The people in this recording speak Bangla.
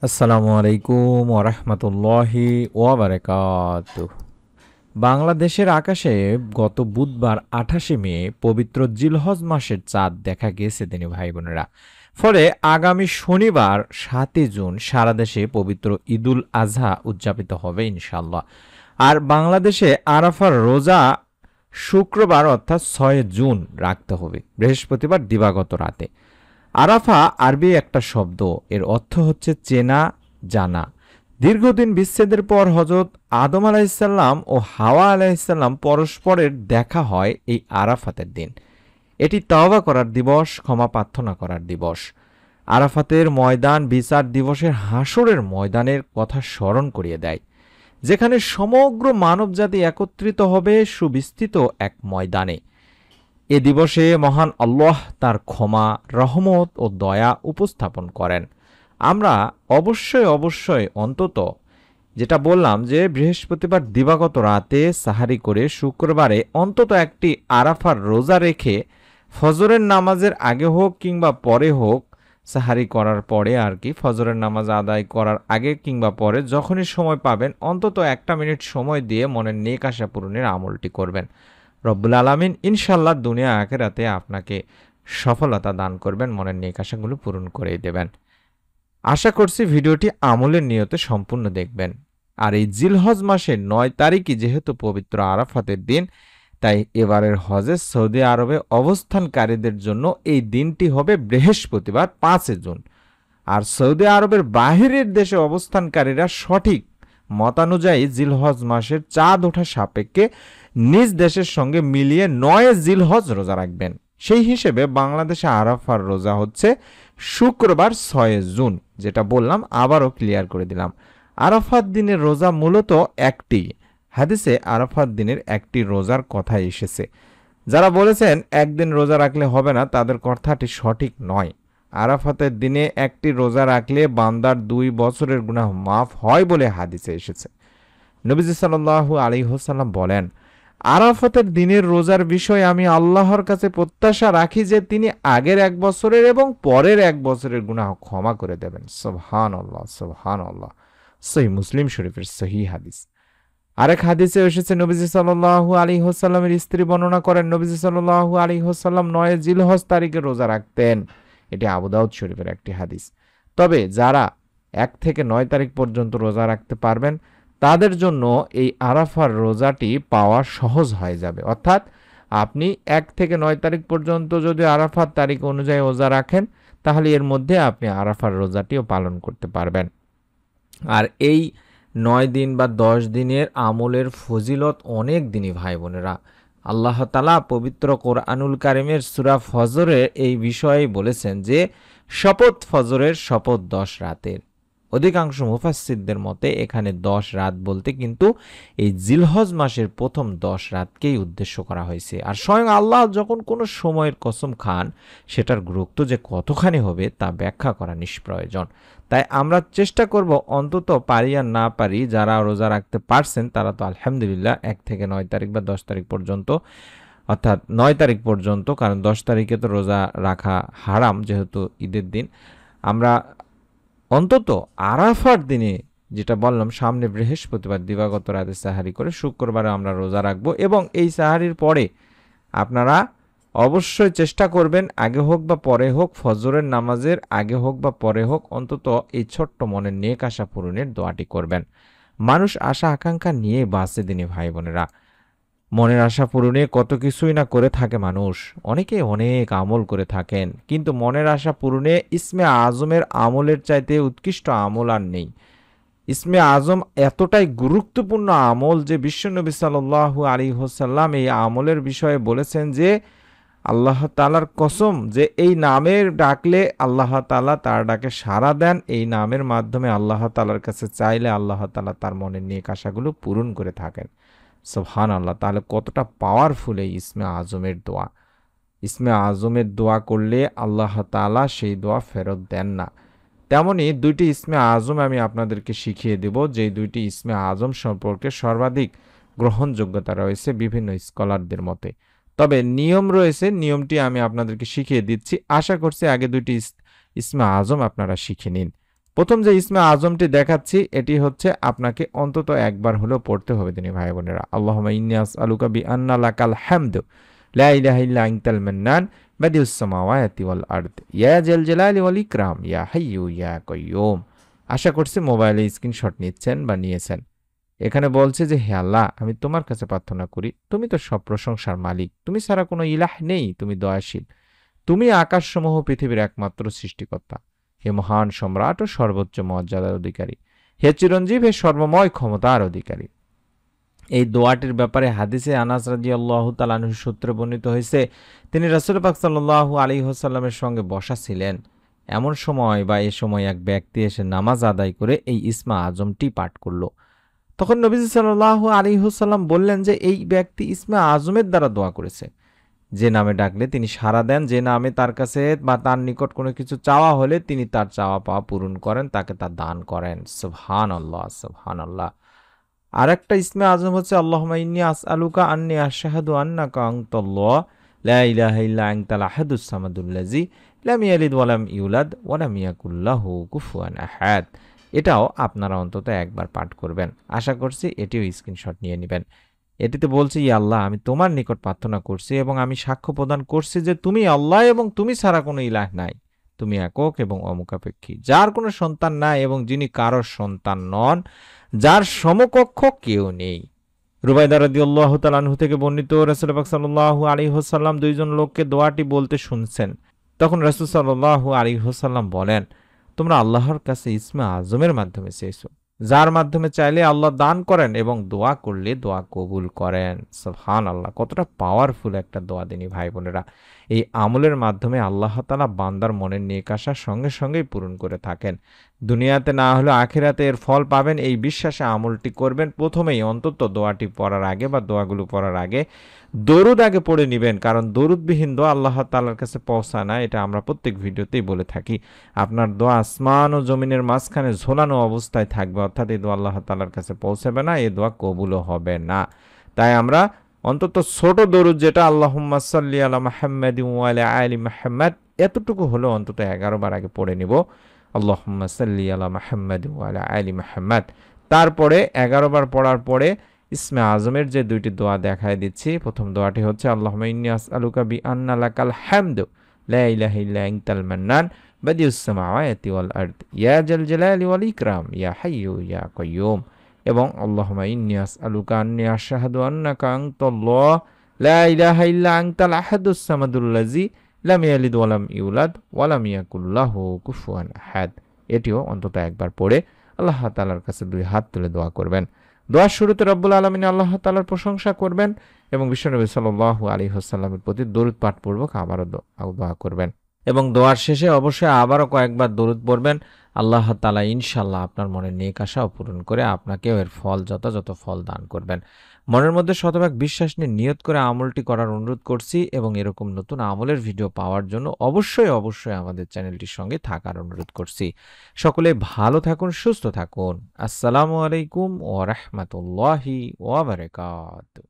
আসসালামু আলাইকুম ওরহমতুল্লাহি ওয়াবারাকাতুহ। বাংলাদেশের আকাশে গত বুধবার 28শে মে পবিত্র জিলহজ মাসের চাঁদ দেখা গিয়েছে দিনী ভাই বোনেরা। ফলে আগামী শনিবার 7ই জুন সারা দেশে পবিত্র ঈদুল আজহা উদযাপিত হবে ইনশাল্লাহ। আর বাংলাদেশে আরাফার রোজা শুক্রবার অর্থাৎ 6 জুন রাখতে হবে, বৃহস্পতিবার দিবাগত রাতে। আরাফা আরবি একটা শব্দ, এর অর্থ হচ্ছে চেনা, জানা। দীর্ঘদিন বিচ্ছেদের পর হজরত আদম আলাইসাল্লাম ও হাওয়া আলাইসাল্লাম পরস্পরের দেখা হয় এই আরাফাতের দিন। এটি তওবা করার দিবস, ক্ষমা প্রার্থনা করার দিবস। আরাফাতের ময়দান বিচার দিবসের হাসরের ময়দানের কথা স্মরণ করিয়ে দেয়, যেখানে সমগ্র মানবজাতি একত্রিত হবে সুবিস্তৃত এক ময়দানে। এ দিবসে মহান আল্লাহ তার ক্ষমা, রহমত ও দয়া উপস্থাপন করেন। আমরা অবশ্যই অন্তত যেটা বললাম যে বৃহস্পতিবার দিবাগত রাতে সাহারি করে শুক্রবারে অন্তত একটি আরাফার রোজা রেখে ফজরের নামাজের আগে হোক কিংবা পরে হোক, সাহারি করার পরে আর কি, ফজরের নামাজ আদায় করার আগে কিংবা পরে যখনই সময় পাবেন অন্তত 1 মিনিট সময় দিয়ে মনের নেক আশা পূরণের আমলটি করবেন। রব্বুল আলামিন ইনশাল্লাহ দুনিয়া আখিরাতে আপনাকে সফলতা দান করবেন, মনের নেক আশাগুলো পূরণ করে দেবেন। আশা করছি ভিডিওটি আমলের নিয়তে সম্পূর্ণ দেখবেন। আর এই জিলহজ মাসের 9 তারিখই যেহেতু পবিত্র আরাফাতের দিন, তাই এবারের হজে সৌদি আরবে অবস্থানকারীদের জন্য এই দিনটি হবে বৃহস্পতিবার 5 জুন। আর সৌদি আরবের বাহিরের দেশে অবস্থানকারীরা সঠিক মতানুযায়ী জিলহজ মাসের চাঁদ ওঠা সাপেক্ষে নিজ দেশের সঙ্গে মিলিয়ে 9 জিলহজ রোজা রাখবেন। সেই হিসেবে বাংলাদেশে আরাফার রোজা হচ্ছে শুক্রবার 6 জুন। যেটা বললাম আবারও ক্লিয়ার করে দিলাম। আরাফাত দিনের রোজা মূলত একটি, হাদিসে আরাফাত দিনের একটি রোজার কথা এসেছে। যারা বলেছেন একদিন রোজা রাখলে হবে না, তাদের কথাটি সঠিক নয়। আরাফাতের দিনে একটি রোজা রাখলে বান্দার 2 বছরের গুনাহ মাফ হয় বলে হাদিসে এসেছে। নবীজি সাল্লাল্লাহু আলাইহি ওয়াসাল্লাম বলেন, আরাফাতের দিনের রোজার বিষয়ে আমি আল্লাহর কাছে প্রত্যাশা রাখি যে তিনি আগের 1 বছরের এবং পরের 1 বছরের গুনাহ ক্ষমা করে দেবেন। সুবহানাল্লাহ, সুবহানাল্লাহ। সহিহ মুসলিম শরীফের সহিহ হাদিস। আরেক হাদিসে এসেছে, নবীজি সাল্লাল্লাহু আলাইহি ওয়াসাল্লামের স্ত্রী বর্ণনা করেন, নবীজি সাল্লাল্লাহু আলাইহি ওয়াসাল্লাম 9 জিলহজ তারিখে রোজা রাখতেন। এটি আবু দাউদ শরীফের একটি হাদিস। তবে যারা 1 থেকে 9 তারিখ পর্যন্ত রোজা রাখতে পারবেন, তাদের জন্য এই আরাফার রোজাটি পাওয়া সহজ হয়ে যাবে। অর্থাৎ আপনি 1 থেকে 9 তারিখ পর্যন্ত যদি আরাফার তারিখ অনুযায়ী রোজা রাখেন, তাহলে এর মধ্যে আপনি আরাফার রোজাটিও পালন করতে পারবেন। আর এই 9 দিন বা 10 দিনের আমলের ফজিলত অনেক দিনই ভাই বোনেরা। আল্লাহ তাআলা পবিত্র কোরআনুল কারিমের সূরা ফজরে এই বিষয়ে বলেছেন যে, শপথ ফজরের, শপথ 10 রাতের। অধিকাংশ মুফাসসিরদের মতে এখানে 10 রাত বলতে কিন্তু এই জিলহজ মাসের প্রথম 10 রাতকেই উদ্দেশ্য করা হয়েছে। আর স্বয়ং আল্লাহ যখন কোনো সময়ের কসম খান, সেটার গুরুত্ব যে কতখানি হবে তা ব্যাখ্যা করা নিষ্প্রয়োজন। তাই আমরা চেষ্টা করব, অন্তত পারি আর না পারি, যারা রোজা রাখতে পারছেন তারা তো আলহামদুলিল্লাহ 1 থেকে 9 তারিখ বা 10 তারিখ পর্যন্ত, অর্থাৎ 9 তারিখ পর্যন্ত, কারণ 10 তারিখে তো রোজা রাখা হারাম যেহেতু ঈদের দিন। আমরা অন্তত আরাফার দিনে, যেটা বললাম সামনে বৃহস্পতিবার দিবাগত রাতে সাহারি করে শুক্রবারে আমরা রোজা রাখবো। এবং এই সাহারির পরে আপনারা অবশ্যই চেষ্টা করবেন, আগে হোক বা পরে হোক, ফজরের নামাজের আগে হোক বা পরে হোক, অন্তত এই ছোট্ট মনের নেক আশা পূরণের দোয়াটি করবেন। মানুষ আশা আকাঙ্ক্ষা নিয়ে বাঁচে দিনে ভাই বোনেরা। মনের আশা পূরণে কত কিছুই না করে থাকে মানুষ, অনেকে অনেক আমল করে থাকেন, কিন্তু মনের আশা পূরণে ইসমে আজমের আমলের চাইতে উৎকৃষ্ট আমল আর নেই। ইসমে আজম এতটাই গুরুত্বপূর্ণ আমল যে বিশ্বনবী সাল্লাল্লাহু আলাইহি ওয়াসাল্লাম এই আমলের বিষয়ে বলেছেন যে, আল্লাহ তাআলার কসম যে এই নামের ডাকলে আল্লাহ তাআলা তার ডাকে সাড়া দেন, এই নামের মাধ্যমে আল্লাহ তাআলার কাছে চাইলে আল্লাহ তাআলা তার মনের নেক আশাগুলো পূরণ করে থাকেন। সুবহানাল্লাহ। তাহলে কতটা পাওয়ারফুল এই ইসমে আজমের দোয়া। ইসমে আজমের দোয়া করলে আল্লাহ তাআলা সেই দোয়া ফেরত দেন না। তেমনি 2টি ইসমে আজম আমি আপনাদেরকে শিখিয়ে দেব, যে 2টি ইসমে আজম সম্পর্কে সর্বাধিক গ্রহণযোগ্যতা রয়েছে বিভিন্ন স্কলারদের মতে। তবে নিয়ম রয়েছে, নিয়মটি আমি আপনাদেরকে শিখিয়ে দিচ্ছি। আশা করছি আগে 2টি ইসমে আজম আপনারা শিখে নিন। প্রথম যে ইসমে আজমটি দেখাচ্ছি এটি হচ্ছে আপনাকে অন্তত একবার হলেও পড়তে হবে তিনি ভাই বোনেরা। আল্লাহুম্মা ইন্নী আসআলুকা বিআন্না লাকাল হামদু লা ইলাহা ইল্লা আনতাল মান্নান বাদিউস সামাওয়াতি ওয়াল আরদ ইয়া জাল জালালি ওয়াল ইকরাম ইয়া হাইয়্যু ইয়া কাইয়্যুম। আশা করছি মোবাইলে স্ক্রিনশট নিচ্ছেন বা নিয়েছেন। এখানে বলছে যে হে আল্লাহ, আমি তোমার কাছে প্রার্থনা করি, তুমি তো সব প্রশংসার মালিক, তুমি ছাড়া কোনো ইলাহ নেই, তুমি দয়াশীল, তুমি আকাশসমূহ পৃথিবীর একমাত্র সৃষ্টিকর্তা, হে মহান সম্রাট ও সর্বোচ্চ মর্যাদার অধিকারী, হে চিরঞ্জীব, হে সর্বময় ক্ষমতার অধিকারী। এই দোয়াটির ব্যাপারে হাদিসে আনাস রাদিয়াল্লাহু তাআলা আনহু সূত্রে বর্ণিত হয়েছে, তিনি রাসূল পাক সাল্লাল্লাহু আলাইহি ওয়াসাল্লামের সঙ্গে বসা ছিলেন। এমন সময় বা এ সময় এক ব্যক্তি এসে নামাজ আদায় করে এই ইসমা আজমটি পাঠ করল। তখন নবীজি সাল্লাল্লাহু আলাইহি ওয়াসাল্লাম বললেন যে এই ব্যক্তি ইসমে আজমের দ্বারা দোয়া করেছে। যে নামে ডাকলে তিনি সাড়া দেন, যে নামে তার কাছে বা তার নিকট কোনো কিছু চাওয়া হলে তিনি তার চাওয়া পাওয়া পূরণ করেন, তাকে তা দান করেন। সুবহানাল্লাহ, সুবহানাল্লাহ। আর একটা ইসমে আজম হচ্ছে আল্লাহুম্মা ইন্নী আসআলুকা আন্নী আশহাদু আন্নাকা আনতাল্লাহ লা ইলাহা ইল্লা আনতাল আহাদুস সামাদুল্লাযী লাম ইয়ালিদ ওয়া লাম ইউলাদ ওয়া লাম ইয়াকুল লাহু কুফুয়ান আহাদ। এটাও আপনারা অন্তত একবার পাঠ করবেন। আশা করছি এটিও স্ক্রিনশট নিয়ে নেবেন। এটিতে বলছে, ইয়া আল্লাহ, আমি তোমার নিকট প্রার্থনা করছি এবং আমি সাক্ষ্য প্রদান করছি যে তুমি আল্লাহ এবং তুমি ছাড়া কোনো ইলাহ নাই। তুমি একক এবং অমুখাপেক্ষী, যার কোনো সন্তান নাই এবং যিনি কারোর সন্তান নন, যার সমকক্ষ কেউ নেই। রুবাইদা রাদিয়াল্লাহু তাআলা আনহু থেকে বর্ণিত, রাসূল পাক সাল্লাল্লাহু আলাইহি ওয়াসাল্লাম দুইজন লোককে দোয়াটি বলতে শুনছেন। তখন রাসূল সাল্লাল্লাহু আলাইহি ওয়াসাল্লাম বলেন, তোমরা আল্লাহর কাছে ইসমে আজমের মাধ্যমে চেয়েছো, যার মাধ্যমে চাইলে আল্লাহ দান করেন এবং দোয়া করলে দোয়া কবুল করেন। সুবহানাল্লাহ, কতটা পাওয়ারফুল একটা দোয়া দিনী ভাই বোনেরা। এই আমলের মাধ্যমে আল্লাহ তাআলা বান্দার মনের নেক আশা সঙ্গে সঙ্গেই পূরণ করে থাকেন। দুনিয়াতে না হলে আখিরাতে এর ফল পাবেন, এই বিশ্বাসে আমলটি করবেন। প্রথমেই অন্তত দোয়াটি পড়ার আগে বা দোয়াগুলো পড়ার আগে দরুদ আগে পড়ে নেবেন, কারণ দরুদবিহীন দোয়া আল্লাহ তাআলার কাছে পৌঁছায় না, এটা আমরা প্রত্যেক ভিডিওতেই বলে থাকি। আপনার দোয়া আসমান ও জমিনের মাঝখানে ঝোলানো অবস্থায় থাকবে, অর্থাৎ এই দোয়া আল্লাহ তাআলার কাছে পৌঁছাবে না, এই দোয়া কবুলও হবে না। তাই আমরা অন্তত ছোট দরুদ, যেটা আল্লাহুম্মা সাল্লি আলা মুহাম্মাদিন ওয়া আলা আলি মুহাম্মাদ, এতটুকু হলেও অন্তত 11 বার আগে পড়ে নিব। আল্লাহুম্মা সাল্লি আলা মুহাম্মাদিন ওয়া আলা আলি মুহাম্মাদ। তারপরে 11 বার পড়ার পরে ইসমে আজমের যে দুইটি দোয়া দেখায় দিচ্ছি। প্রথম দোয়াটি হচ্ছে আল্লাহুম্মা ইন্নী আসআলুকা বিআন্না লাকাল হামদু লা ইলাহা ইল্লা আনতাল মান্নান বাদিউস সামাওয়াতি ওয়াল আরদ ইয়া জাল জালালি ওয়াল ইকরাম ইয়া হাইয়্যু ইয়া কাইয়্যুম। এবং আল্লাহুম্মা ইন্নী আসআলুকা আন্নী আশহাদু আন্নাকা আনতাল্লাহ লা ইলাহা ইল্লা আনতাল আহাদুস সামাদুল্লাযী লাম ইয়ালিদ ওয়া লাম ইউলাদ ওয়া লাম ইয়াকুল লাহু কুফুয়ান আহাদ। এটিও অন্তত একবার পড়ে আল্লাহ তাআলার কাছে দুই হাত তুলে দোয়া করবেন। দোয়ার শুরুতে রব্বুল আলামিন আল্লাহ তাআলার প্রশংসা করবেন এবং বিশ্বনবী সাল্লাল্লাহু আলাইহি ওয়াসাল্লামের প্রতি দরুদ পাঠপূর্বক আবারও দোয়া করবেন। এবং দোয়ার শেষে অবশ্যই আবারও কয়েকবার দরুদ পড়বেন। আল্লাহ তাআলা ইনশাআল্লাহ আপনার মনের নেক আশাও পূরণ করে আপনাকেও এর ফল যথাযথ ফল দান করবেন। মনের মধ্যে শতভাগ বিশ্বাস নিয়ে নিয়ত করে আমলটি করার অনুরোধ করছি এবং এরকম নতুন আমলের ভিডিও পাওয়ার জন্য অবশ্যই আমাদের চ্যানেলটির সঙ্গে থাকার অনুরোধ করছি। সকলে ভালো থাকুন, সুস্থ থাকুন। আসসালামু আলাইকুম ওয়া রাহমাতুল্লাহি ওয়া বারাকাতুহু।